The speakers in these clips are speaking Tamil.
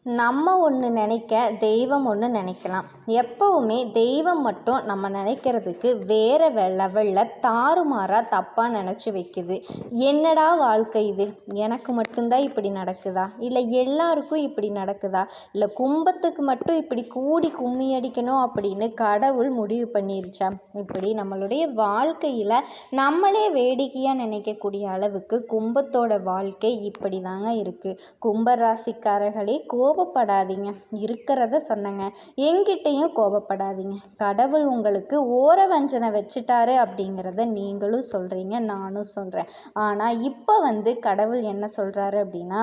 நம்ம ஒன்று நினைக்க தெய்வம் ஒன்று நினைக்கலாம். எப்போவுமே தெய்வம் மட்டும் நம்ம நினைக்கிறதுக்கு வேறு லெவலில் தாறுமாறாக தப்பாக நினச்சி வைக்குது. என்னடா வாழ்க்கை இது, எனக்கு மட்டும்தான் இப்படி நடக்குதா, இல்லை எல்லாருக்கும் இப்படி நடக்குதா, இல்லை கும்பத்துக்கு மட்டும் இப்படி கூடி கும்மி அடிக்கணும் அப்படின்னு கடவுள் முடிவு பண்ணிருச்சா? இப்படி நம்மளுடைய வாழ்க்கையில் நம்மளே வேடிக்கையாக நினைக்கக்கூடிய அளவுக்கு கும்பத்தோட வாழ்க்கை இப்படி தாங்க இருக்குது. கும்பராசிக்காரர்களே கோபப்படாதீங்க, இருக்கிறத சொன்னங்க. என்கிட்டையும் கோபப்படாதீங்க. கடவுள் உங்களுக்கு ஓர வஞ்சனை வச்சுட்டாரு அப்படிங்கிறத நீங்களும் சொல்கிறீங்க, நானும் சொல்கிறேன். ஆனால் இப்போ கடவுள் என்ன சொல்கிறாரு அப்படின்னா,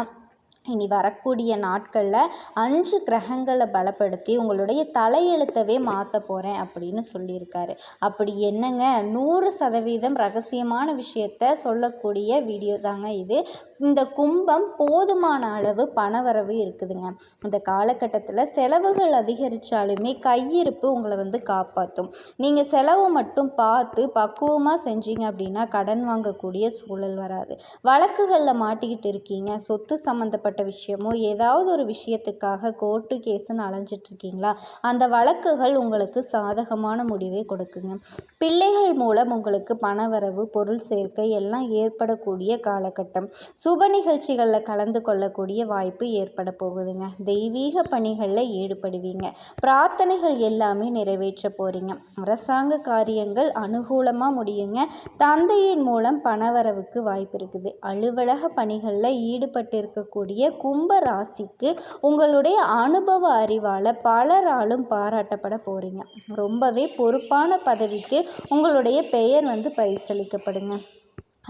இனி வரக்கூடிய நாட்களில் 5 கிரகங்களை பலப்படுத்தி உங்களுடைய தலையெழுத்தவே மாற்ற போகிறேன் அப்படின்னு சொல்லியிருக்காரு. அப்படி என்னங்க, 100% ரகசியமான விஷயத்த சொல்லக்கூடிய வீடியோ தாங்க இது. இந்த கும்பம் போதுமான அளவு பணவரவு இருக்குதுங்க. இந்த காலகட்டத்தில் செலவுகள் அதிகரித்தாலுமே கையிருப்பு உங்களை காப்பாற்றும். நீங்கள் செலவை மட்டும் பார்த்து பக்குவமாக செஞ்சீங்க அப்படின்னா கடன் வாங்கக்கூடிய சூழல் வராது. வழக்குகளில் மாட்டிக்கிட்டு இருக்கீங்க, சொத்து சம்மந்தப்பட்ட விஷயமோ ஏதாவது ஒரு விஷயத்துக்காக கோர்ட்டு கேஸுன்னு அலைஞ்சிட்ருக்கீங்களா, அந்த வழக்குகள் உங்களுக்கு சாதகமான முடிவை கொடுக்குங்க. பிள்ளைகள் மூலம் உங்களுக்கு பணவரவு, பொருள் சேர்க்கை எல்லாம் ஏற்படக்கூடிய காலகட்டம். சுப நிகழ்ச்சிகளில் கலந்து கொள்ளக்கூடிய வாய்ப்பு ஏற்பட போகுதுங்க. தெய்வீக பணிகளில் ஈடுபடுவீங்க. பிரார்த்தனைகள் எல்லாமே நிறைவேற்ற போகிறீங்க. அரசாங்க காரியங்கள் அனுகூலமாக முடியுங்க. தந்தையின் மூலம் பணவரவுக்கு வாய்ப்பு இருக்குது. அலுவலக பணிகளில் ஈடுபட்டு இருக்கக்கூடிய கும்ப ராசிக்கு உங்களுடைய அனுபவ அறிவால் பலராலும் பாராட்டப்பட போகிறீங்க. ரொம்பவே பொறுப்பான பதவிக்கு உங்களுடைய பெயர் பரிசளிக்கப்படுங்க.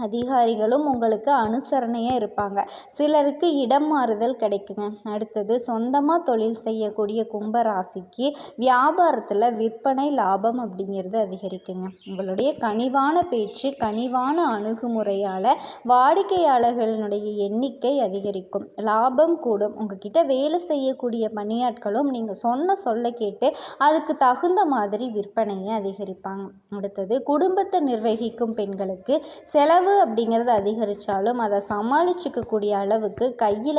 அதிகாரிகளும் உங்களுக்கு அனுசரணையாக இருப்பாங்க. சிலருக்கு இடம் மாறுதல் கிடைக்குங்க. அடுத்தது, சொந்தமாக தொழில் செய்யக்கூடிய கும்பராசிக்கு வியாபாரத்தில் விற்பனை லாபம் அப்படிங்கிறது அதிகரிக்குங்க. உங்களுடைய கனிவான பேச்சு, கனிவான அணுகுமுறையால் வாடிக்கையாளர்களினுடைய எண்ணிக்கை அதிகரிக்கும், லாபம் கூடும். உங்ககிட்ட வேலை செய்யக்கூடிய பணியாட்களும் நீங்கள் சொன்ன சொல்ல கேட்டு அதுக்கு தகுந்த மாதிரி விற்பனையை அதிகரிப்பாங்க. அடுத்தது, குடும்பத்தை நிர்வகிக்கும் பெண்களுக்கு செலவு அப்படிங்கிறது அதிகரித்தாலும் அதை சமாளிச்சுக்கக்கூடிய அளவுக்கு கையில்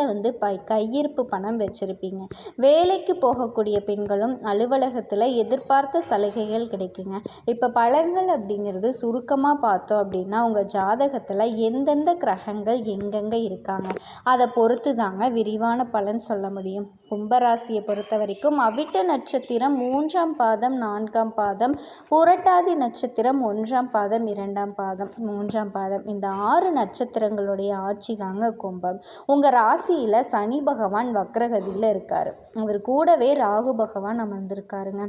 கையிருப்பு பணம் வச்சுருப்பீங்க. வேலைக்கு போகக்கூடிய பெண்களும் அலுவலகத்தில் எதிர்பார்த்த சலுகைகள் கிடைக்குங்க. இப்போ பலன்கள் அப்படிங்கிறது சுருக்கமாக பார்த்தோம் அப்படின்னா, உங்கள் ஜாதகத்தில் எந்தெந்த கிரகங்கள் எங்கெங்கே இருக்காங்க அதை பொறுத்து தாங்க விரிவான பலன் சொல்ல முடியும். கும்பராசியை பொறுத்த வரைக்கும் அவிட்ட நட்சத்திரம் 3ஆம் பாதம் 4ஆம் பாதம், புரட்டாதி நட்சத்திரம் 1ஆம் பாதம் 2ஆம் பாதம் 3ஆம் பாதம், இந்த 6 நட்சத்திரங்களுடைய ஆட்சி தாங்க கும்பம். உங்கள் ராசியில் சனி பகவான் வக்ரகதியில் இருக்கார். அவர் கூடவே ராகு பகவான் அமர்ந்திருக்காருங்க.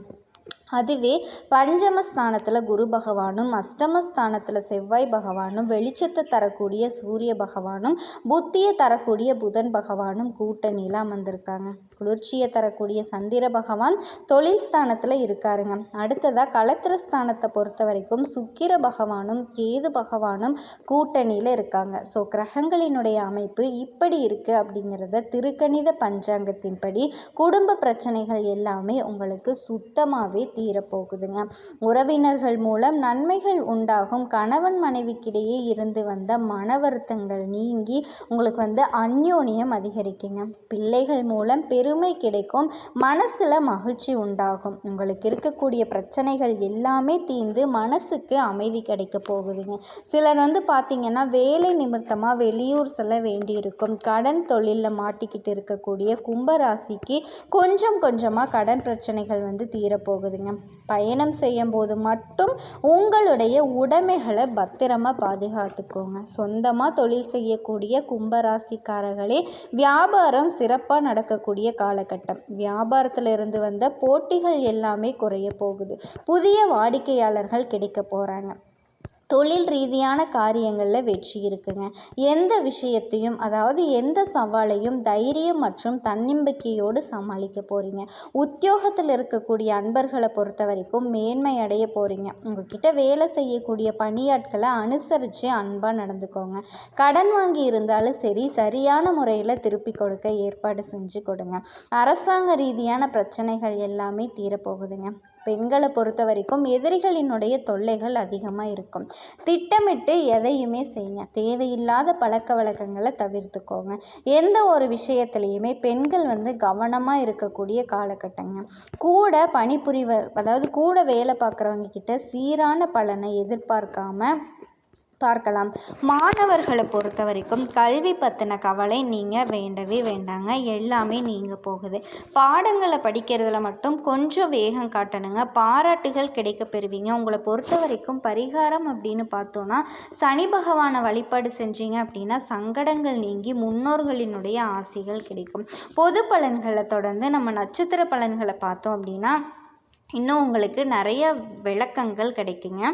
அதுவே பஞ்சமஸ்தானத்தில் குரு பகவானும், அஷ்டமஸ்தானத்தில் செவ்வாய் பகவானும், வெளிச்சத்தை தரக்கூடிய சூரிய பகவானும், புத்தியை தரக்கூடிய புதன் பகவானும் கூட்டணியில் அமர்ந்திருக்காங்க. குளிர்ச்சியை தரக்கூடிய சந்திர பகவான் தொழில் ஸ்தானத்தில் இருக்காருங்க. அடுத்ததாக களத்திரஸ்தானத்தை பொறுத்த வரைக்கும் சுக்கிர பகவானும் கேது பகவானும் கூட்டணியில் இருக்காங்க. ஸோ கிரகங்களினுடைய அமைப்பு இப்படி இருக்குது அப்படிங்கிறத திருக்கணித பஞ்சாங்கத்தின்படி குடும்ப பிரச்சனைகள் எல்லாமே உங்களுக்கு சுத்தமாகவே தீரப்போகுதுங்க. உறவினர்கள் மூலம் நன்மைகள் உண்டாகும். கணவன் மனைவிக்கிடையே இருந்து வந்த மன வருத்தங்கள் நீங்கி உங்களுக்கு அந்யோன்யம் அதிகரிக்குங்க. பிள்ளைகள் மூலம் பெருமை கிடைக்கும். மனசில் மகிழ்ச்சி உண்டாகும். உங்களுக்கு இருக்கக்கூடிய பிரச்சனைகள் எல்லாமே தீர்ந்து மனசுக்கு அமைதி கிடைக்க போகுதுங்க. சிலர் பார்த்திங்கன்னா வேலை நிமித்தமாக வெளியூர் செல்ல வேண்டியிருக்கும். கடன் தொழிலில் மாட்டிக்கிட்டு இருக்கக்கூடிய கும்பராசிக்கு கொஞ்சம் கொஞ்சமாக கடன் பிரச்சனைகள் தீரப்போகுதுங்க. பயணம் செய்யும் போது மட்டும் உங்களுடைய உடைமைகளை பத்திரமாக பாதுகாத்துக்கோங்க. சொந்தமாக தொழில் செய்யக்கூடிய கும்பராசிக்காரர்களே, வியாபாரம் சிறப்பாக நடக்கக்கூடிய காலகட்டம். வியாபாரத்தில் இருந்து வந்த போட்டிகள் எல்லாமே குறைய போகுது. புதிய வாடிக்கையாளர்கள் கிடைக்க போகிறாங்க. தொழில் ரீதியான காரியங்களில் வெற்றி இருக்குங்க. எந்த விஷயத்தையும், அதாவது எந்த சவாலையும் தைரியம் மற்றும் தன்னம்பிக்கையோடு சமாளிக்க போகிறீங்க. உத்தியோகத்தில் இருக்கக்கூடிய அன்பர்களை பொறுத்த வரைக்கும் மேன்மை அடைய போகிறீங்க. உங்ககிட்ட வேலை செய்யக்கூடிய பணியாட்களை அனுசரித்து அன்பாக நடந்துக்கோங்க. கடன் வாங்கி இருந்தாலும் சரி, சரியான முறையில் திருப்பி கொடுக்க ஏற்பாடு செஞ்சு கொடுங்க. அரசாங்க ரீதியான பிரச்சனைகள் எல்லாமே தீரப்போகுதுங்க. பெண்களை பொறுத்த வரைக்கும் எதிரிகளினுடைய தொல்லைகள் அதிகமாக இருக்கும். திட்டமிட்டு எதையுமே செய்யுங்க. தேவையில்லாத பழக்க வழக்கங்களை தவிர்த்துக்கோங்க. எந்த ஒரு விஷயத்துலையுமே பெண்கள் கவனமாக இருக்கக்கூடிய காலகட்டங்க. கூட அதாவது கூட வேலை பார்க்குறவங்க கிட்ட சீரான பலனை எதிர்பார்க்காம பார்க்கலாம். மாணவர்களை பொறுத்த வரைக்கும் கல்வி பற்றின கவலை நீங்கள் வேண்டவே வேண்டாங்க. எல்லாமே நீங்கள் போகுது. பாடங்களை படிக்கிறதுல மட்டும் கொஞ்சம் வேகம் காட்டணுங்க. பாராட்டுகள் கிடைக்க பெறுவீங்க. உங்களை பொறுத்த வரைக்கும் பரிகாரம் அப்படின்னு பார்த்தோன்னா, சனி பகவானை வழிபாடு செஞ்சீங்க அப்படின்னா சங்கடங்கள் நீங்கி முன்னோர்களினுடைய ஆசிகள் கிடைக்கும். பொது பலன்களை தொடர்ந்து நம்ம நட்சத்திர பலன்களை பார்த்தோம் அப்படின்னா இன்னும் உங்களுக்கு நிறைய விளக்கங்கள் கிடைக்குங்க.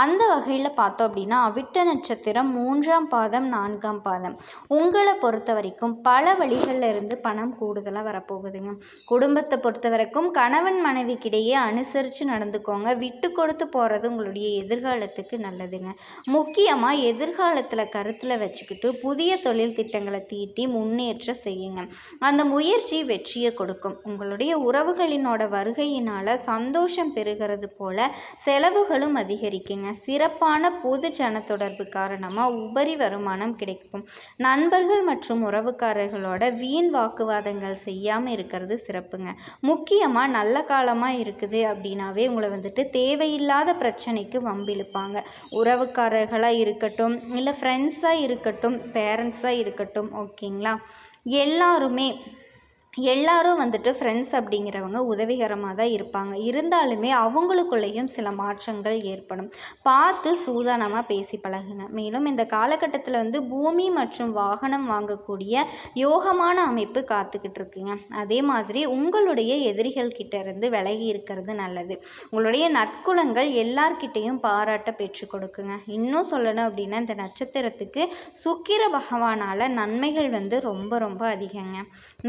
அந்த வகையில் பார்த்தோம் அப்படின்னா அவிட்ட நட்சத்திரம் 3ஆம் பாதம் 4ஆம் பாதம் உங்களை பொறுத்த வரைக்கும் பல வழிகளில் இருந்து பணம் கூடுதலாக வரப்போகுதுங்க. குடும்பத்தை பொறுத்த வரைக்கும் கணவன் மனைவிக்கிடையே அனுசரித்து நடந்துக்கோங்க. விட்டு கொடுத்து போகிறது உங்களுடைய எதிர்காலத்துக்கு நல்லதுங்க. முக்கியமாக எதிர்காலத்தில் கருத்தில் வச்சுக்கிட்டு புதிய தொழில் திட்டங்களை தீட்டி முன்னேற்ற செய்யுங்க. அந்த முயற்சி வெற்றியை கொடுக்கும். உங்களுடைய உறவுகளினோட வருகையினால் சந்தோஷம் பெறுகிறது போல செலவுகளும் அதிகரிக்குங்க. சிறப்பான பொது ஜன தொடர்பு காரணமாக உபரி வருமானம் கிடைக்கும். நண்பர்கள் மற்றும் உறவுக்காரர்களோட வீண் வாக்குவாதங்கள் செய்யாமல் இருக்கிறது சிறப்புங்க. முக்கியமாக நல்ல காலமாக இருக்குது அப்படின்னாவே உங்களை தேவையில்லாத பிரச்சனைக்கு வம்பிழுப்பாங்க. உறவுக்காரர்களாக இருக்கட்டும், இல்லை ஃப்ரெண்ட்ஸாக இருக்கட்டும், பேரண்ட்ஸாக இருக்கட்டும், ஓகேங்களா, எல்லாரும் ஃப்ரெண்ட்ஸ் அப்படிங்கிறவங்க உதவிகரமாக தான் இருப்பாங்க. இருந்தாலுமே அவங்களுக்குள்ளேயும் சில மாற்றங்கள் ஏற்படும். பார்த்து சூதானமாக பேசி பழகுங்க. மேலும் இந்த காலகட்டத்தில் பூமி மற்றும் வாகனம் வாங்கக்கூடிய யோகமான அமைப்பு காத்துக்கிட்டு இருக்குங்க. அதே மாதிரி உங்களுடைய எதிரிகள் கிட்ட இருந்து விலகி இருக்கிறது நல்லது. உங்களுடைய நற்குணங்கள் எல்லார்கிட்டையும் பாராட்ட பெற்று கொடுக்குங்க. இன்னும் சொல்லணும் அப்படின்னா இந்த நட்சத்திரத்துக்கு சுக்கிர பகவானால் நன்மைகள் ரொம்ப ரொம்ப அதிகங்க.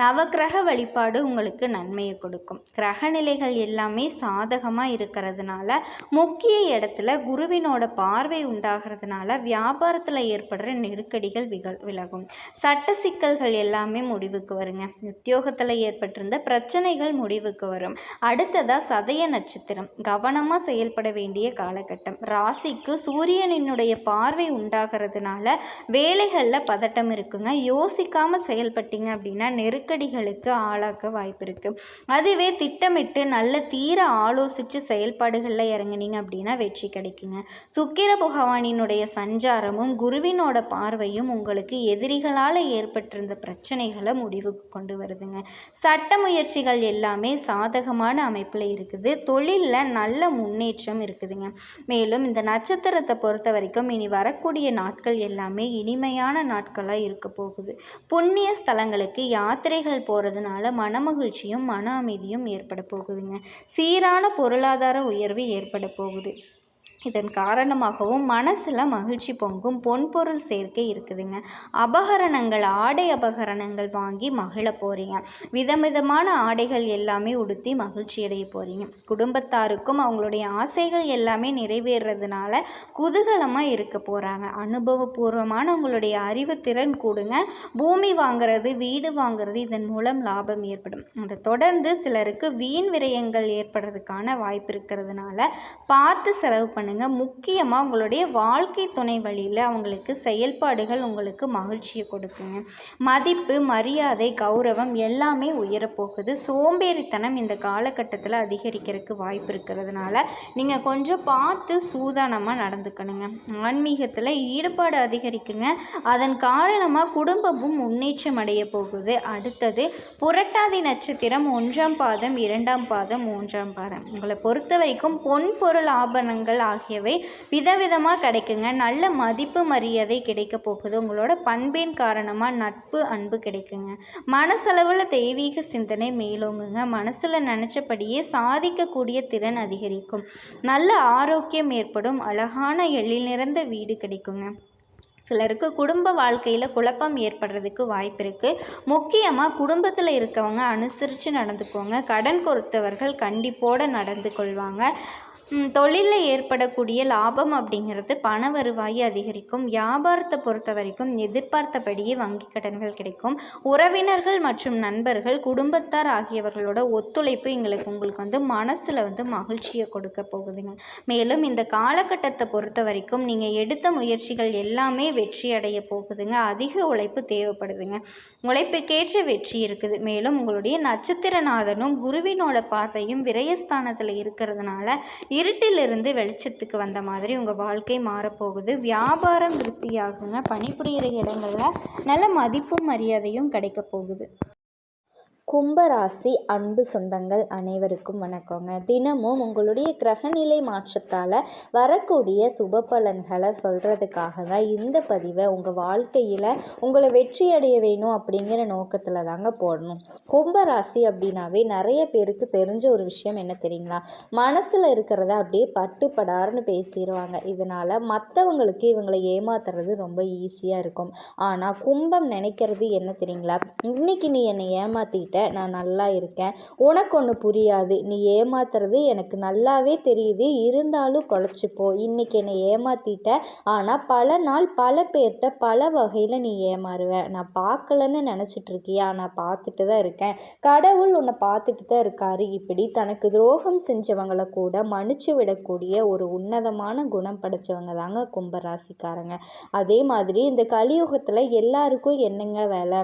நவக்கிரக வழிபாடு உங்களுக்கு நன்மையை கொடுக்கும். கிரக நிலைகள் எல்லாமே சாதகமாக இருக்கிறதுனால முக்கிய இடத்துல குருவினோட பார்வை உண்டாகிறதுனால வியாபாரத்தில் ஏற்படுற நெருக்கடிகள் விலகும். சட்ட சிக்கல்கள் எல்லாமே முடிவுக்கு வருங்க. உத்தியோகத்தில் ஏற்பட்டிருந்த பிரச்சனைகள் முடிவுக்கு வரும். அடுத்ததாக சதய நட்சத்திரம் கவனமாக செயல்பட வேண்டிய காலகட்டம். ராசிக்கு சூரியனினுடைய பார்வை உண்டாகிறதுனால வேலைகளில் பதட்டம் இருக்குங்க. யோசிக்காமல் செயல்பட்டீங்க அப்படின்னா நெருக்கடிகளுக்கு ஆளாக்க வாய்ப்பு இருக்குது. அதுவே திட்டமிட்டு நல்ல தீர ஆலோசித்து செயல்பாடுகளில் இறங்குனீங்க அப்படின்னா வெற்றி கிடைக்குங்க. சுக்கிர பகவானினுடைய சஞ்சாரமும் குருவினோட பார்வையும் உங்களுக்கு எதிரிகளால் ஏற்பட்டிருந்த பிரச்சனைகளை முடிவுக்கு கொண்டு வருதுங்க. சட்ட முயற்சிகள் எல்லாமே சாதகமான அமைப்பில் இருக்குது. தொழிலில் நல்ல முன்னேற்றம் இருக்குதுங்க. மேலும் இந்த நட்சத்திரத்தை பொறுத்த வரைக்கும் இனி வரக்கூடிய நாட்கள் எல்லாமே இனிமையான நாட்களாக இருக்க போகுது. புண்ணிய ஸ்தலங்களுக்கு யாத்திரைகள் போகிறதுனால மனமகிழ்ச்சியும் மன அமைதியும் ஏற்பட போகுதுங்க. சீரான பொருளாதார உயர்வு ஏற்பட போகுது. இதன் காரணமாகவும் மனசில் மகிழ்ச்சி பொங்கும். பொன்பொருள் சேர்க்கை இருக்குதுங்க. அபகரணங்கள், ஆடை அபகரணங்கள் வாங்கி மகிழ போகிறீங்க. விதவிதமான ஆடைகள் எல்லாமே உடுத்தி மகிழ்ச்சி அடைய போகிறீங்க. குடும்பத்தாருக்கும் அவங்களுடைய ஆசைகள் எல்லாமே நிறைவேறதுனால குதூகலமாக இருக்க போகிறாங்க. அனுபவபூர்வமான உங்களுடைய அறிவுத்திறன் கூடுங்க. பூமி வாங்கிறது, வீடு வாங்கிறது, இதன் மூலம் லாபம் ஏற்படும். அதை தொடர்ந்து சிலருக்கு வீண் விரயங்கள் ஏற்படுறதுக்கான வாய்ப்பு இருக்கிறதுனால பார்த்து செலவு பண்ணுங்க. முக்கியமாக உங்களுடைய வாழ்க்கை துணை வழியில் அவங்களுக்கு செயல்பாடுகள் உங்களுக்கு மகிழ்ச்சியை கொடுக்குங்க. மதிப்பு, மரியாதை, கௌரவம் எல்லாமே உயரப்போகுது. சோம்பேறித்தனம் இந்த காலகட்டத்தில் அதிகரிக்கிறதுக்கு வாய்ப்பு இருக்கிறதுனால நீங்கள் கொஞ்சம் பார்த்து சூதானமாக நடந்துக்கணுங்க. ஆன்மீகத்தில் ஈடுபாடு அதிகரிக்குங்க. அதன் காரணமாக குடும்பமும் முன்னேற்றம் அடைய போகுது. அடுத்தது புரட்டாதி நட்சத்திரம் 1ஆம் பாதம் 2ஆம் பாதம் 3ஆம் பாதம் உங்களை பொறுத்த வரைக்கும் பொன் பொருள் ஆபரணங்கள் ஆகியவை விதவிதமாக கிடைக்குங்க. நல்ல மதிப்பு மரியாதை கிடைக்க போகுது. உங்களோட பண்பின் காரணமாக நட்பு, அன்பு கிடைக்குங்க. மனசளவில் தெய்வீக சிந்தனை மேலோங்குங்க. மனசில் நினச்சபடியே சாதிக்கக்கூடிய திறன் அதிகரிக்கும். நல்ல ஆரோக்கியம் ஏற்படும். அழகான எழில் நிறைந்த வீடு கிடைக்குங்க. சிலருக்கு குடும்ப வாழ்க்கையில் குழப்பம் ஏற்படுறதுக்கு வாய்ப்பு இருக்குது. முக்கியமாக குடும்பத்தில் இருக்கவங்க அனுசரித்து நடந்துக்கோங்க. கடன் கொடுத்தவர்கள் கண்டிப்போடு நடந்து கொள்வாங்க. தொழிலில் ஏற்படக்கூடிய லாபம் அப்படிங்கிறது பண வருவாயை அதிகரிக்கும். வியாபாரத்தை பொறுத்த வரைக்கும் எதிர்பார்த்தபடியே வங்கி கடன்கள் கிடைக்கும். உறவினர்கள் மற்றும் நண்பர்கள், குடும்பத்தார் ஆகியவர்களோட ஒத்துழைப்பு உங்களுக்கு வந்து மனசில் வந்து மகிழ்ச்சியை கொடுக்க போகுதுங்க. மேலும் இந்த காலகட்டத்தை பொறுத்த வரைக்கும் நீங்கள் எடுத்த முயற்சிகள் எல்லாமே வெற்றி அடைய போகுதுங்க. அதிக உழைப்பு தேவைப்படுதுங்க. உழைப்புக்கேற்ற வெற்றி இருக்குது. மேலும் உங்களுடைய நட்சத்திரநாதனும் குருவினோட பார்வையும் விரயஸ்தானத்தில் இருக்கிறதுனால இருட்டிலிருந்து வெளிச்சத்துக்கு வந்த மாதிரி உங்கள் வாழ்க்கை மாறப்போகுது. வியாபாரம் விருத்தியாகுங்க. பணிபுரிகிற இடங்களில் நல்ல மதிப்பும் மரியாதையும் கிடைக்க போகுது. கும்பராசி அன்பு சொந்தங்கள் அனைவருக்கும் வணக்கங்க. தினமும் உங்களுடைய கிரகநிலை மாற்றத்தால் வரக்கூடிய சுப பலன்களை சொல்கிறதுக்காக தான் இந்த பதிவை உங்கள் வாழ்க்கையில் உங்களை வெற்றி அடைய வேணும் அப்படிங்கிற நோக்கத்தில் தாங்க போடணும். கும்பராசி அப்படின்னாவே நிறைய பேருக்கு தெரிஞ்ச ஒரு விஷயம் என்ன தெரியுங்களா? மனசில் இருக்கிறத அப்படியே படார்னு பேசிடுவாங்க. இதனால் மற்றவங்களுக்கு இவங்களை ஏமாத்துறது ரொம்ப ஈஸியாக இருக்கும். ஆனால் கும்பம் நினைக்கிறது என்ன தெரியுங்களா? இன்னைக்கு நீ என்னை ஏமாற்றிட்ட, நான் நல்லா இருக்கேன், உனக்கு ஒன்று புரியாது, நீ ஏமாத்துறது எனக்கு நல்லாவே தெரியுது, இருந்தாலும் குழச்சிப்போ, இன்னைக்கு என்னை ஏமாற்றிட்ட, ஆனால் பல நாள் பல பேர்கிட்ட பல வகையில் நீ ஏமாறுவ, நான் பார்க்கலன்னு நினச்சிட்டு இருக்கியா, நான் பார்த்துட்டு தான் இருக்கேன், கடவுள் உன்னை பார்த்துட்டு தான் இருக்காரு. இப்படி தனக்கு துரோகம் செஞ்சவங்களை கூட மன்னிச்சு விடக்கூடிய ஒரு உன்னதமான குணம் படைச்சவங்க தாங்க கும்பராசிக்காரங்க. அதே மாதிரி இந்த கலியுகத்தில் எல்லாருக்கும் என்னங்க வேலை?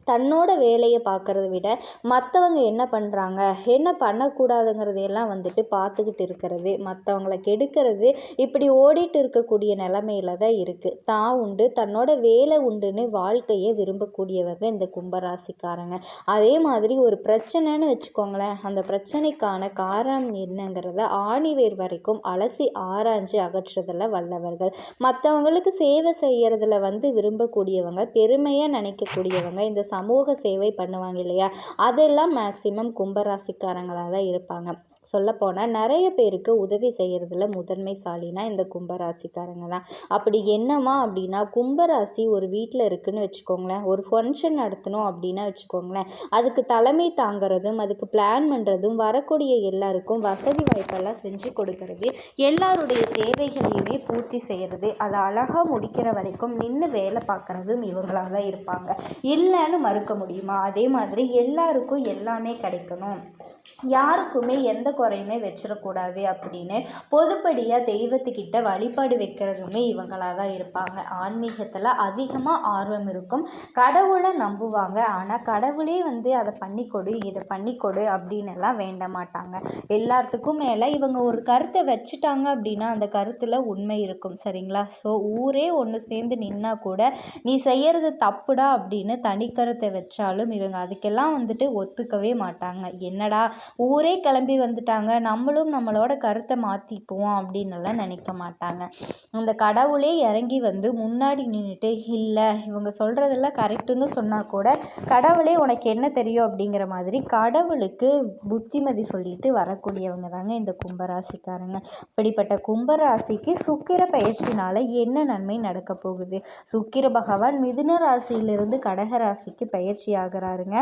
தன்னோட வேலையை பார்க்குறத விட மற்றவங்க என்ன பண்ணுறாங்க, என்ன பண்ணக்கூடாதுங்கிறதையெல்லாம் வந்துட்டு பார்த்துக்கிட்டு இருக்கிறது, மற்றவங்கள கெடுக்கிறது, இப்படி ஓடிட்டு இருக்கக்கூடிய நிலமையில தான் இருக்குது. தான் உண்டு, தன்னோட வேலை உண்டுன்னு வாழ்க்கையை விரும்பக்கூடியவங்க இந்த கும்பராசிக்காரங்க. அதே மாதிரி ஒரு பிரச்சனைன்னு வச்சுக்கோங்களேன், அந்த பிரச்சனைக்கான காரணம் என்னங்கிறத ஆணிவேர் வரைக்கும் அலசி ஆராய்ஞ்சு அகற்றுறதில் வல்லவர்கள். மற்றவங்களுக்கு சேவை செய்கிறதுல வந்து விரும்பக்கூடியவங்க, பெருமையாக நினைக்கக்கூடியவங்க, இந்த சமூக சேவை பண்ணுவாங்க இல்லையா, அதெல்லாம் மேக்சிமம் கும்பராசிக்காரங்களாக தான் இருப்பாங்க. சொல்லப்போனால் நிறைய பேருக்கு உதவி செய்கிறதுல முதன்மைசாலினா இந்த கும்பராசிக்காரங்க தான். அப்படி என்னமா அப்படின்னா, கும்பராசி ஒரு வீட்டில் இருக்குதுன்னு வச்சுக்கோங்களேன், ஒரு ஃபங்க்ஷன் நடத்தணும் அப்படின்னா வச்சுக்கோங்களேன், அதுக்கு தலைமை தாங்கிறதும், அதுக்கு பிளான் பண்ணுறதும், வரக்கூடிய எல்லாருக்கும் வசதி வாய்ப்பெல்லாம் செஞ்சு கொடுக்கறது, எல்லாருடைய தேவைகளையுமே பூர்த்தி செய்கிறது, அதை அழகாக முடிக்கிற வரைக்கும் நின்று வேலை பார்க்குறதும் இவங்களாக தான் இருப்பாங்க. இல்லைன்னு மறுக்க முடியுமா? அதே மாதிரி எல்லாருக்கும் எல்லாமே கிடைக்கணும், யாருக்குமே எந்த குறையுமே வச்சிடக்கூடாது அப்படின்னு பொதுப்படியாக தெய்வத்துக்கிட்ட வழிபாடு வைக்கிறதுமே இவங்களாக தான் இருப்பாங்க. ஆன்மீகத்தில் அதிகமாக ஆர்வம் இருக்கும், கடவுளை நம்புவாங்க. ஆனால் கடவுளே வந்து அதை பண்ணிக்கொடு, இதை பண்ணிக்கொடு அப்படின்னு எல்லாம் வேண்ட மாட்டாங்க. எல்லாத்துக்கும் மேலே இவங்க ஒரு கருத்தை வச்சுட்டாங்க அப்படின்னா அந்த கருத்தில் உண்மை இருக்கும். சரிங்களா? ஸோ ஊரே ஒன்று சேர்ந்து நின்னா கூட நீ செய்கிறது தப்புடா அப்படின்னு தனிக்கருத்தை வச்சாலும் இவங்க அதுக்கெல்லாம் வந்துட்டு ஒத்துக்கவே மாட்டாங்க. என்னடா ஊரே கிளம்பி வந்துட்டாங்க, நம்மளும் நம்மளோட கருத்தை மாற்றிப்போம் அப்படின்னுலாம் நினைக்க மாட்டாங்க. அந்த கடவுளே இறங்கி வந்து முன்னாடி நின்றுட்டு இல்லை இவங்க சொல்கிறதெல்லாம் கரெக்டுன்னு சொன்னால் கூட கடவுளே உனக்கு என்ன தெரியும் அப்படிங்கிற மாதிரி கடவுளுக்கு புத்திமதி சொல்லிட்டு வரக்கூடியவங்க தாங்க இந்த கும்பராசிக்காரங்க. அப்படிப்பட்ட கும்பராசிக்கு சுக்கிர பயிற்சினால் என்ன நன்மை நடக்க போகுது? சுக்கிர பகவான் மிதுன ராசியிலிருந்து கடகராசிக்கு பயிற்சி ஆகிறாருங்க.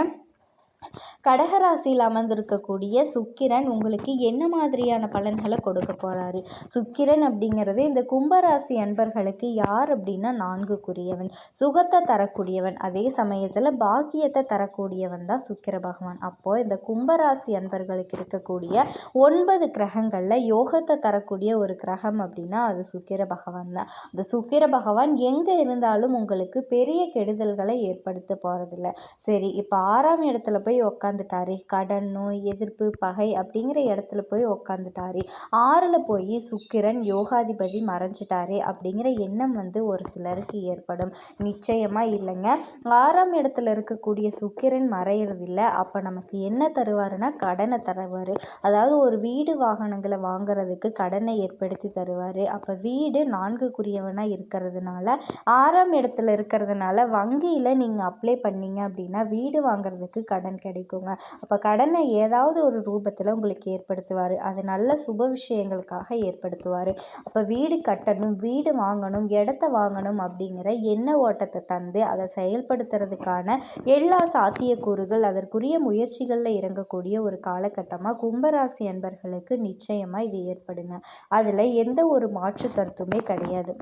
கடகராசியில் அமர்ந்திருக்கக்கூடிய சுக்கிரன் உங்களுக்கு என்ன மாதிரியான பலன்களை கொடுக்க போகிறாரு? சுக்கிரன் அப்படிங்கிறது இந்த கும்பராசி அன்பர்களுக்கு யார் அப்படின்னா 4க்குரியவன், சுகத்தை தரக்கூடியவன், அதே சமயத்தில் பாக்கியத்தை தரக்கூடியவன் தான் சுக்கிர பகவான். அப்போது இந்த கும்பராசி அன்பர்களுக்கு இருக்கக்கூடிய 9 கிரகங்களில் யோகத்தை தரக்கூடிய ஒரு கிரகம் அப்படின்னா அது சுக்கிர பகவான் தான். அந்த சுக்கிர பகவான் எங்கே இருந்தாலும் உங்களுக்கு பெரிய கெடுதல்களை ஏற்படுத்த போகிறதில்ல. சரி, இப்போ 6ஆம் இடத்துல போய் உக்காந்துட்டாரு, கடன், நோய், எதிர்ப்பு, பகை அப்படிங்கிற இடத்துல போய் உக்காந்துட்டாரு, 6ல் போய் சுக்கிரன் யோகாதிபதி மறைஞ்சிட்டாரு அப்படிங்கிற எண்ணம் வந்து ஒரு சிலருக்கு ஏற்படும். நிச்சயமாக இல்லைங்க, 6ஆம் இடத்துல இருக்கக்கூடிய சுக்கிரன் மறையிறதில்லை. அப்போ நமக்கு என்ன தருவாருன்னா கடனை தருவார். அதாவது ஒரு வீடு வாகனங்களை வாங்குறதுக்கு கடனை ஏற்படுத்தி தருவார். அப்போ வீடு 4க்குரியவனாக இருக்கிறதுனால 6ஆம் இடத்துல இருக்கிறதுனால வங்கியில் நீங்கள் அப்ளை பண்ணீங்க அப்படின்னா வீடு வாங்குறதுக்கு கடன் கடன் கிடைக்குங்க. அப்போ கடனை ஏதாவது ஒரு ரூபத்தில் உங்களுக்கு ஏற்படுத்துவார். அது நல்ல சுப விஷயங்களுக்காக ஏற்படுத்துவார். அப்போ வீடு கட்டணும், வீடு வாங்கணும், இடத்த வாங்கணும் அப்படிங்கிற எண்ண ஓட்டத்தை தந்து அதை செயல்படுத்துறதுக்கான எல்லா சாத்தியக்கூறுகள், அதற்குரிய முயற்சிகளில் இறங்கக்கூடிய ஒரு காலகட்டமாக கும்பராசி அன்பர்களுக்கு நிச்சயமாக இது ஏற்படுங்க. அதில் எந்த ஒரு மாற்று கருத்துமே கிடையாது.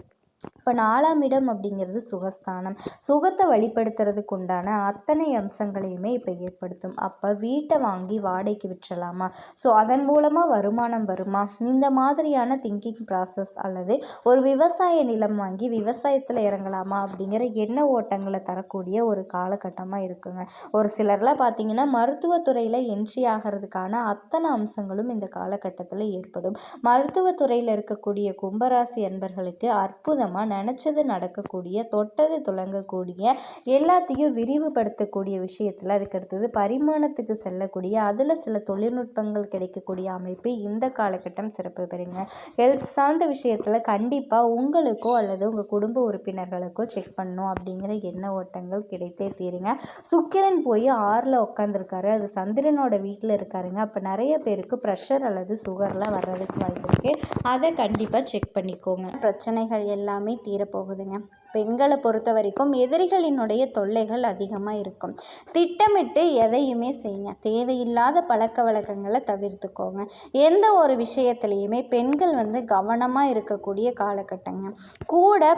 இப்போ 4ஆம் இடம் அப்படிங்கிறது சுகஸ்தானம். சுகத்தை வழிபடுத்துறதுக்கு உண்டான அத்தனை அம்சங்களையுமே இப்போ ஏற்படுத்தும். அப்போ வீட்டை வாங்கி வாடகைக்கு விட்டுறலாமா, ஸோ அதன் மூலமாக வருமானம் வருமா, இந்த மாதிரியான திங்கிங் ப்ராசஸ், அல்லது ஒரு விவசாய நிலம் வாங்கி விவசாயத்தில் இறங்கலாமா அப்படிங்கிற எண்ண ஓட்டங்களை தரக்கூடிய ஒரு காலகட்டமாக இருக்குங்க. ஒரு சிலர்லாம் பார்த்திங்கன்னா மருத்துவத்துறையில் என்ட்ரி ஆகிறதுக்கான அத்தனை அம்சங்களும் இந்த காலகட்டத்தில் ஏற்படும். மருத்துவத்துறையில் இருக்கக்கூடிய கும்பராசி அன்பர்களுக்கு அற்புதமாக நினச்சது நடக்கக்கூடிய, தொட்டது துலங்கக்கூடிய, எல்லாத்தையும் விரிவுபடுத்தக்கூடிய விஷயத்தில் அதுக்கடுத்தது பரிமாணத்துக்கு செல்லக்கூடிய, அதில் சில தொழில்நுட்பங்கள் கிடைக்கக்கூடிய அமைப்பு இந்த காலகட்டம் சிறப்பு பெறுங்க. ஹெல்த் சார்ந்த விஷயத்தில் கண்டிப்பாக உங்களுக்கோ அல்லது உங்கள் குடும்ப உறுப்பினர்களுக்கோ செக் பண்ணணும் அப்படிங்கிற எண்ண ஓட்டங்கள் கிடைத்தே தீருங்க. சுக்கிரன் போய் 6ல் உட்காந்துருக்காரு, அது சந்திரனோட வீட்டில் இருக்காருங்க. அப்போ நிறைய பேருக்கு ப்ரெஷர் அல்லது சுகர்லாம் வர்றதுக்கு வாய்ப்பு இருக்குது. அதை கண்டிப்பாக செக் பண்ணிக்கோங்க. பிரச்சனைகள் எல்லாமே தீரப்போகுதுங்க. பெண்களை பொறுத்த வரைக்கும் எதிரிகளினுடைய தொல்லைகள் அதிகமாக இருக்கும். திட்டமிட்டு எதையுமே செய்யுங்க. தேவையில்லாத பழக்க வழக்கங்களை தவிர்த்துக்கோங்க. எந்த ஒரு விஷயத்துலையுமே பெண்கள் கவனமாக இருக்கக்கூடிய காலகட்டங்க. கூட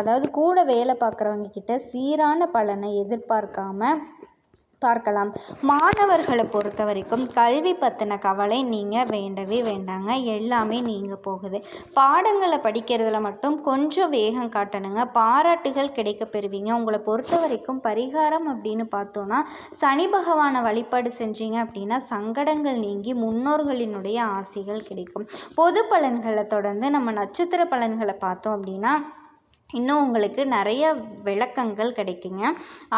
அதாவது கூட வேலை பார்க்குறவங்க கிட்ட சீரான பலனை எதிர்பார்க்காம பார்க்கலாம். மாணவர்களை பொறுத்த வரைக்கும் கல்வி பற்றின கவலை நீங்கள் வேண்டவே வேண்டாங்க. எல்லாமே நீங்கள் போகுது. பாடங்களை படிக்கிறதுல மட்டும் கொஞ்சம் வேகம் காட்டணுங்க. பாராட்டுகள் கிடைக்க பெறுவீங்க. உங்களை பொறுத்த வரைக்கும் பரிகாரம் அப்படின்னு பார்த்தோன்னா, சனி பகவானை வழிபாடு செஞ்சீங்க அப்படின்னா சங்கடங்கள் நீங்கி முன்னோர்களினுடைய ஆசிகள் கிடைக்கும். பொது பலன்களை தொடர்ந்து நம்ம நட்சத்திர பலன்களை பார்த்தோம் அப்படின்னா இன்னும் உங்களுக்கு நிறைய விளக்கங்கள் கிடைக்குங்க.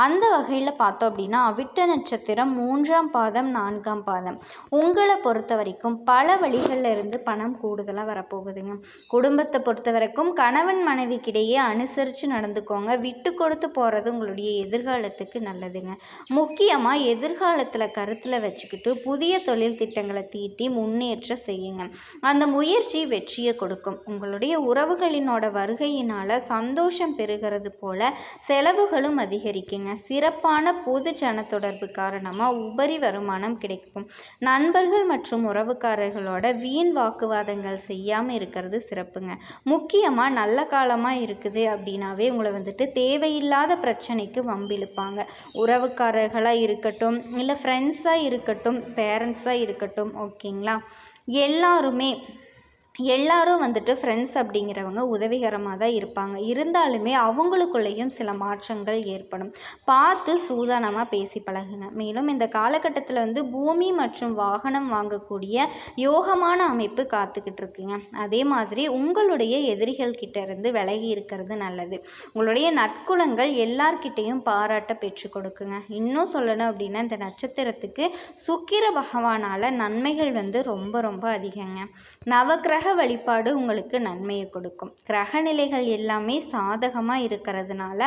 அந்த வகையில் பார்த்தோம் அப்படின்னா அவிட்ட நட்சத்திரம் 3ஆம் பாதம் 4ஆம் பாதம் உங்களை பொறுத்த வரைக்கும் பல வழிகளில் இருந்து பணம் கூடுதலாக வரப்போகுதுங்க. குடும்பத்தை பொறுத்த வரைக்கும் கணவன் மனைவிக்கிடையே அனுசரித்து நடந்துக்கோங்க. விட்டு கொடுத்து போகிறது உங்களுடைய எதிர்காலத்துக்கு நல்லதுங்க. முக்கியமாக எதிர்காலத்தில் கருத்தில் வச்சுக்கிட்டு புதிய தொழில் திட்டங்களை தீட்டி முன்னேற்ற செய்யுங்க. அந்த முயற்சி வெற்றியை கொடுக்கும். உங்களுடைய உறவுகளினோட வருகையினால் சந்தோஷம் பெறுகிறது போல செலவுகளும் அதிகரிக்குங்க. சிறப்பான பொது ஜன தொடர்பு காரணமாக உபரி வருமானம் கிடைக்கும். நண்பர்கள் மற்றும் உறவுக்காரர்களோட வீண் வாக்குவாதங்கள் செய்யாமல் இருக்கிறது சிறப்புங்க. முக்கியமாக நல்ல காலமாக இருக்குது அப்படின்னாவே உங்களை தேவையில்லாத பிரச்சனைக்கு வம்பிழுப்பாங்க. உறவுக்காரர்களாக இருக்கட்டும், இல்லை ஃப்ரெண்ட்ஸாக இருக்கட்டும், பேரண்ட்ஸாக இருக்கட்டும், ஓகேங்களா, எல்லாரும் ஃப்ரெண்ட்ஸ் அப்படிங்கிறவங்க உதவிகரமாக தான் இருப்பாங்க. இருந்தாலுமே அவங்களுக்குள்ளேயும் சில மாற்றங்கள் ஏற்படும். பார்த்து சூதானமாக பேசி பழகுங்க. மேலும் இந்த காலகட்டத்தில் பூமி மற்றும் வாகனம் வாங்கக்கூடிய யோகமான அமைப்பு காத்துக்கிட்டு இருக்குங்க. அதே மாதிரி உங்களுடைய எதிரிகள் கிட்ட இருந்து விலகி இருக்கிறது நல்லது. உங்களுடைய நற்குணங்கள் எல்லார்கிட்டையும் பாராட்ட பெற்று கொடுக்குங்க. இன்னும் சொல்லணும் அப்படின்னா இந்த நட்சத்திரத்துக்கு சுக்கிர பகவானால் நன்மைகள் ரொம்ப ரொம்ப அதிகங்க. நவக்கிரக வழிபாடு உங்களுக்கு நன்மையை கொடுக்கும். கிரக நிலைகள் எல்லாமே சாதகமாக இருக்கிறதுனால,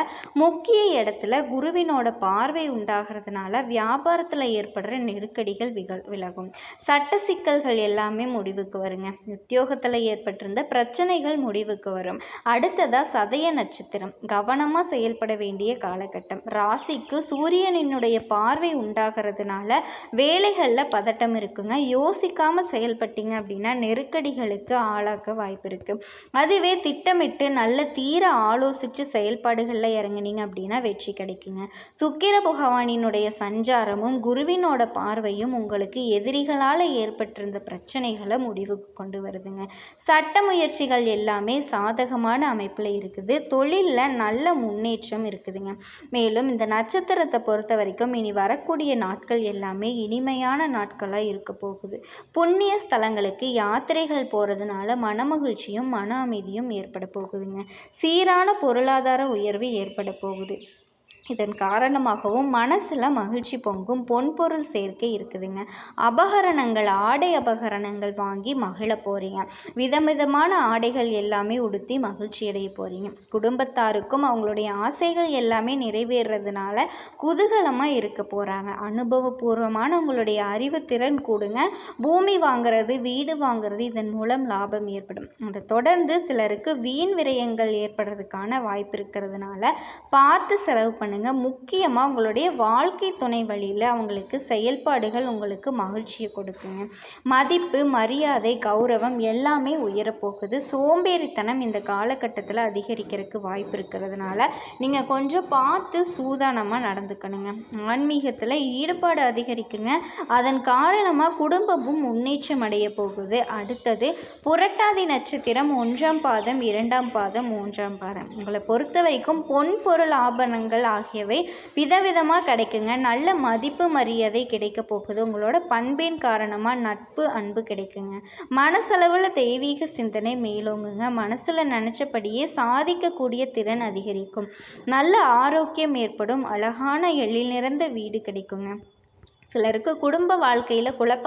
முக்கிய இடத்துல குருவினோட பார்வை உண்டாகிறதுனால வியாபாரத்தில் ஏற்படுற நெருக்கடிகள் விலகும். சட்ட சிக்கல்கள் எல்லாமே முடிவுக்கு வருங்க. உத்தியோகத்தில் ஏற்பட்டிருந்த பிரச்சனைகள் முடிவுக்கு வரும். அடுத்ததாக சதய நட்சத்திரம் கவனமாக செயல்பட வேண்டிய காலகட்டம். ராசிக்கு சூரியனினுடைய பார்வை உண்டாகிறதுனால வேலைகளில் பதட்டம் இருக்குங்க. யோசிக்காமல் செயல்பட்டீங்க அப்படின்னா நெருக்கடிகளுக்கு ஆளாக்க வாய்ப்பு இருக்குது. அதுவே திட்டமிட்டு நல்ல தீர ஆலோசித்து செயல்பாடுகளில் இறங்குனீங்க அப்படின்னா வெற்றி கிடைக்குங்க. சுக்கிர பகவானினுடைய சஞ்சாரமும் குருவினோட பார்வையும் உங்களுக்கு எதிரிகளால் ஏற்பட்டிருந்த பிரச்சனைகளை முடிவுக்கு கொண்டு வருதுங்க. சட்ட முயற்சிகள் எல்லாமே சாதகமான அமைப்பில் இருக்குது. தொழிலில் நல்ல முன்னேற்றம் இருக்குதுங்க. மேலும் இந்த நட்சத்திரத்தை பொறுத்த வரைக்கும் இனி வரக்கூடிய நாட்கள் எல்லாமே இனிமையான நாட்களாக இருக்க போகுது. புண்ணிய ஸ்தலங்களுக்கு யாத்திரைகள் போகிறதுனால மனமகிழ்ச்சியும் மன அமைதியும் ஏற்பட போகுதுங்க. சீரான பொருளாதார உயர்வு ஏற்பட போகுது. இதன் காரணமாகவும் மனசில் மகிழ்ச்சி பொங்கும், பொன்பொருள் சேர்க்கை இருக்குதுங்க. அபகரணங்கள், ஆடை அபகரணங்கள் வாங்கி மகிழ போகிறீங்க. விதவிதமான ஆடைகள் எல்லாமே உடுத்தி மகிழ்ச்சி அடைய போகிறீங்க. குடும்பத்தாருக்கும் அவங்களுடைய ஆசைகள் எல்லாமே நிறைவேறதுனால குதூகலமாக இருக்க போகிறாங்க. அனுபவபூர்வமான உங்களுடைய அறிவுத்திறன் கூடுங்க. பூமி வாங்கிறது, வீடு வாங்கிறது, இதன் மூலம் லாபம் ஏற்படும். அதை தொடர்ந்து சிலருக்கு வீண் விரயங்கள் ஏற்படுறதுக்கான வாய்ப்பு இருக்கிறதுனால பார்த்து செலவு பண்ணுங்க. முக்கியமாக உங்களுடைய வாழ்க்கை துணை வழியில் அவங்களுக்கு செயல்பாடுகள் உங்களுக்கு மகிழ்ச்சியை கொடுக்குங்க. மதிப்பு, மரியாதை, கௌரவம் எல்லாமே உயரப்போகுது. சோம்பேறித்தனம் இந்த காலகட்டத்தில் அதிகரிக்கிறதுக்கு வாய்ப்பு இருக்கிறதுனால நீங்கள் கொஞ்சம் பார்த்து சூதானமாக நடந்துக்கணுங்க. ஆன்மீகத்தில் ஈடுபாடு அதிகரிக்குங்க. அதன் காரணமாக குடும்பமும் முன்னேற்றம் அடைய போகுது. அடுத்தது புரட்டாதி நட்சத்திரம் 1ஆம் பாதம், 2ஆம் பாதம், 3ஆம் பாதம். உங்களை பொறுத்த வரைக்கும் பொன் பொருள் ஆபரணங்கள் ஆகியவை விதவிதமாக கிடைக்குங்க. நல்ல மதிப்பு மரியாதை கிடைக்க போகுது. உங்களோட பண்பின் காரணமாக நட்பு, அன்பு கிடைக்குங்க. மனசளவில் தெய்வீக சிந்தனை மேலோங்குங்க. மனசில் நினச்சபடியே சாதிக்கக்கூடிய திறன் அதிகரிக்கும். நல்ல ஆரோக்கியம் ஏற்படும். அழகான எழில் நிறைந்த வீடு கிடைக்குங்க. சிலருக்கு குடும்ப வாழ்க்கையில் குழப்பம்